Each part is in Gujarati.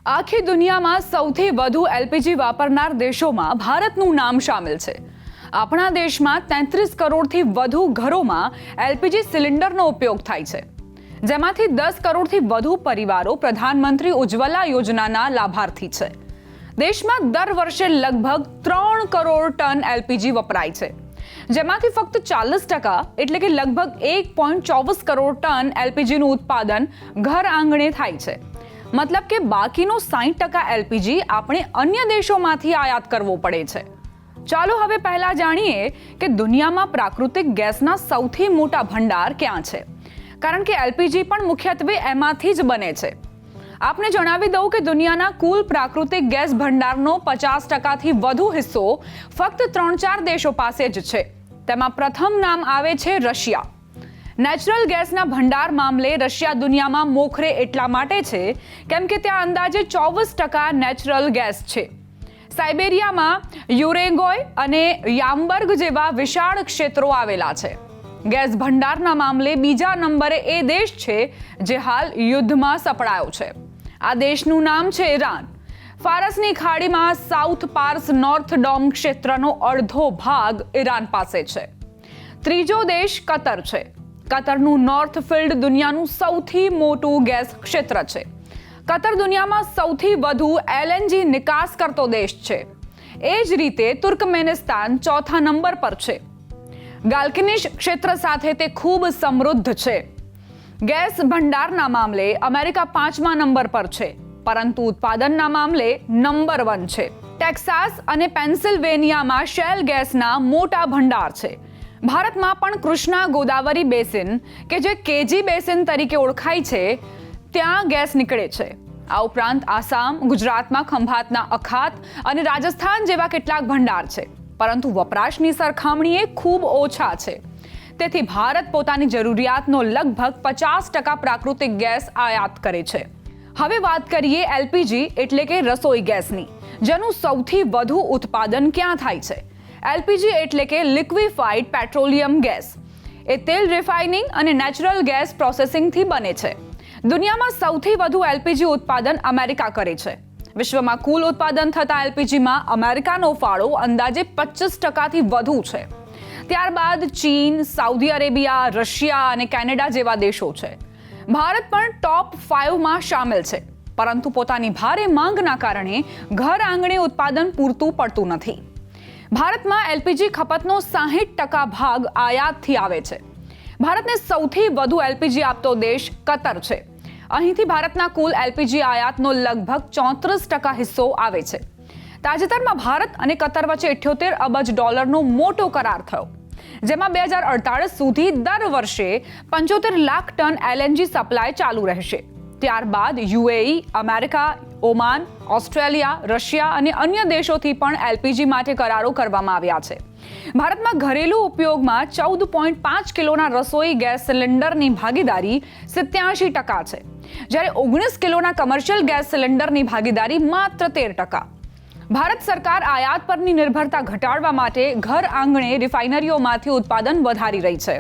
આખી દુનિયામાં સૌથી વધુ એલપીજી વાપરનાર દેશોમાં ભારતનું નામ સામેલ છે. આપણા દેશમાં 33 કરોડથી વધુ ઘરોમાં એલપીજી સિલિન્ડરનો ઉપયોગ થાય છે, જેમાંથી 10 કરોડથી વધુ પરિવારો પ્રધાનમંત્રી ઉજ્જવલા યોજનાના લાભાર્થી છે. દેશમાં દર વર્ષે લગભગ 3 કરોડ ટન એલપીજી વપરાય છે, જેમાંથી ફક્ત 40% એટલે કે લગભગ 1.24 કરોડ ટન એલપીજીનું ઉત્પાદન ઘર આંગણે થાય છે. મતલબ કે બાકીનો 60% એલપીજી આપણે અન્ય દેશોમાંથી આયાત કરવો પડે છે. ચાલો હવે પહેલા જાણીએ કે દુનિયામાં પ્રાકૃતિક ગેસના સૌથી મોટા ભંડાર ક્યાં છે, કારણ કે એલપીજી પણ મુખ્યત્વે એમાંથી જ બને છે. આપને જણાવી દઉં કે દુનિયાના કુલ પ્રાકૃતિક ગેસ ભંડારનો 50%થી વધુ હિસ્સો ફક્ત 3-4 દેશો પાસે જ છે. તેમાં પ્રથમ નામ આવે છે રશિયા. નેચરલ ગેસના ભંડાર મામલે રશિયા દુનિયામાં મોખરે એટલા માટે છે કેમ કે ત્યાં અંદાજે 24% નેચરલ ગેસ છે. સાઇબેરિયામાં યુરેગોય અને યામબર્ગ જેવા વિશાળ ક્ષેત્રો આવેલા છે. ગેસ ભંડારના મામલે બીજા નંબરે એ દેશ છે જે હાલ યુદ્ધમાં સપડાયો છે. આ દેશનું નામ છે ઈરાન. ફારસની ખાડીમાં સાઉથ પાર્સ નોર્થ ડોમ ક્ષેત્રનો અડધો ભાગ ઈરાન પાસે છે. ત્રીજો દેશ કતર છે. કતરનું નોર્થ ફિલ્ડ દુનિયાનું સૌથી મોટું ગેસ ક્ષેત્ર છે. કતર દુનિયામાં સૌથી વધુ એલએનજી નિકાસ કરતો દેશ છે. એ જ રીતે તુર્કમેનિસ્તાન ચોથા નંબર પર છે. ગાલ્કનિશ ક્ષેત્ર સાથે તે ખૂબ સમૃદ્ધ છે. ગેસ ભંડારના મામલે અમેરિકા 5મા નંબર પર છે, પરંતુ ઉત્પાદનના મામલે નંબર 1 છે. ટેક્સાસ અને પેન્સિલ્વેનિયામાં શેલ ગેસના મોટા ભંડાર છે. ભારતમાં પણ કૃષ્ણા ગોદાવરી બેસિન કે જે કેજી બેસિન તરીકે ઓળખાય છે, ત્યાં ગેસ નીકળે છે. આ ઉપરાંત આસામ, ગુજરાતમાં ખંભાતના અખાત અને રાજસ્થાન જેવા કેટલાક ભંડાર છે, પરંતુ વપરાશની સરખામણીએ ખૂબ ઓછા છે. તેથી ભારત પોતાની જરૂરિયાતનો લગભગ 50% પ્રાકૃતિક ગેસ આયાત કરે છે. હવે વાત કરીએ એલપીજી એટલે કે રસોઈ ગેસની, જેનું સૌથી વધુ ઉત્પાદન ક્યાં થાય છે. એલપીજી એટલે કે લિક્વિફાઈડ પેટ્રોલિયમ ગેસ. એ તેલ રિફાઇનિંગ અને નેચરલ ગેસ પ્રોસેસિંગથી બને છે. દુનિયામાં સૌથી વધુ એલપીજી ઉત્પાદન અમેરિકા કરે છે. વિશ્વમાં કુલ ઉત્પાદન થતા એલપીજીમાં અમેરિકાનો ફાળો અંદાજે 25%થી વધુ છે. ત્યારબાદ ચીન, સાઉદી અરેબિયા, રશિયા અને કેનેડા જેવા દેશો છે. ભારત પણ ટોપ 5માં સામેલ છે, પરંતુ પોતાની ભારે માંગના કારણે ઘર આંગણે ઉત્પાદન પૂરતું પડતું નથી. ભારતમાં એલપીજી ખપતનો 60% ભાગ આયાતથી આવે છે. ભારતને સૌથી વધુ એલપીજી આપતો દેશ કતર છે. અહીંથી ભારતના કુલ એલપીજી આયાતનો લગભગ 34% હિસ્સો આવે છે. તાજેતરમાં ભારત અને કતર વચ્ચે $78 અબજ મોટો કરાર થયો, જેમાં 2048 સુધી દર વર્ષે 75 લાખ ટન એલએનજી સપ્લાય ચાલુ રહેશે. ત્યારબાદ UAE, America, Oman, Australia, Russia અને અન્ય દેશોથી પણ એલપીજી માટે કરારો કરવામાં આવ્યા છે. ભારતમાં ઘરેલું ઉપયોગમાં 14.5 કિલોના રસોઈ ગેસ સિલિન્ડરની ભાગીદારી 87% છે, જ્યારે 19 કિલોના કમર્શિયલ ગેસ સિલિન્ડરની ભાગીદારી માત્ર 13%. ભારત સરકાર આયાત પરની નિર્ભરતા ઘટાડવા માટે ઘર આંગણે રિફાઇનરીઓમાંથી ઉત્પાદન વધારી રહી છે.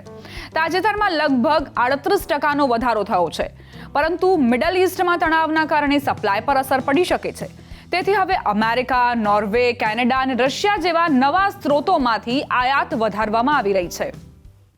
તાજેતરમાં લગભગ 38%નો વધારો થયો છે, પરંતુ મિડલ ઇસ્ટમાં તણાવના કારણે સપ્લાય પર અસર પડી શકે છે. તેથી હવે અમેરિકા, નોર્વે, કેનેડા અને રશિયા જેવા નવા સ્ત્રોતોમાંથી આયાત વધારવામાં આવી રહી છે.